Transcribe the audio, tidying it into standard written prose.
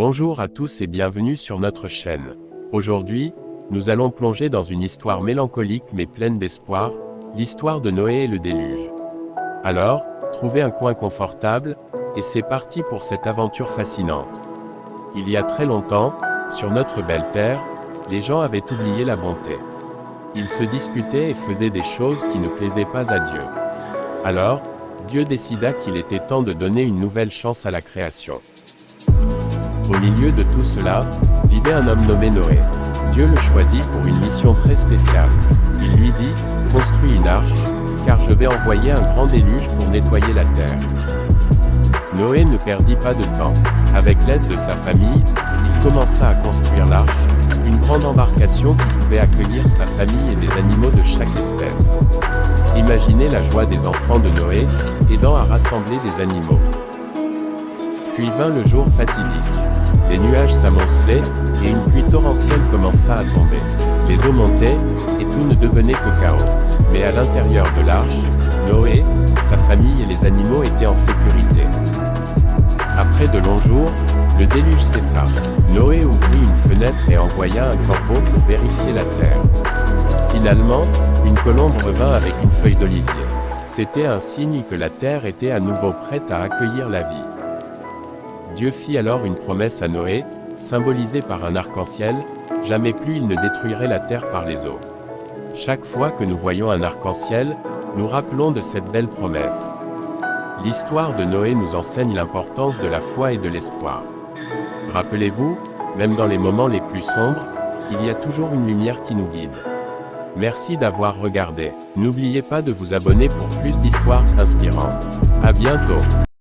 Bonjour à tous et bienvenue sur notre chaîne. Aujourd'hui, nous allons plonger dans une histoire mélancolique mais pleine d'espoir, l'histoire de Noé et le déluge. Alors, trouvez un coin confortable, et c'est parti pour cette aventure fascinante. Il y a très longtemps, sur notre belle terre, les gens avaient oublié la bonté. Ils se disputaient et faisaient des choses qui ne plaisaient pas à Dieu. Alors, Dieu décida qu'il était temps de donner une nouvelle chance à la création. Au milieu de tout cela, vivait un homme nommé Noé. Dieu le choisit pour une mission très spéciale. Il lui dit, « Construis une arche, car je vais envoyer un grand déluge pour nettoyer la terre. » Noé ne perdit pas de temps. Avec l'aide de sa famille, il commença à construire l'arche, une grande embarcation qui pouvait accueillir sa famille et des animaux de chaque espèce. Imaginez la joie des enfants de Noé, aidant à rassembler des animaux. Puis vint le jour fatidique. Les nuages s'amoncelaient, et une pluie torrentielle commença à tomber. Les eaux montaient, et tout ne devenait que chaos. Mais à l'intérieur de l'arche, Noé, sa famille et les animaux étaient en sécurité. Après de longs jours, le déluge cessa. Noé ouvrit une fenêtre et envoya un corbeau pour vérifier la terre. Finalement, une colombe revint avec une feuille d'olivier. C'était un signe que la terre était à nouveau prête à accueillir la vie. Dieu fit alors une promesse à Noé, symbolisée par un arc-en-ciel, jamais plus il ne détruirait la terre par les eaux. Chaque fois que nous voyons un arc-en-ciel, nous rappelons de cette belle promesse. L'histoire de Noé nous enseigne l'importance de la foi et de l'espoir. Rappelez-vous, même dans les moments les plus sombres, il y a toujours une lumière qui nous guide. Merci d'avoir regardé. N'oubliez pas de vous abonner pour plus d'histoires inspirantes. À bientôt.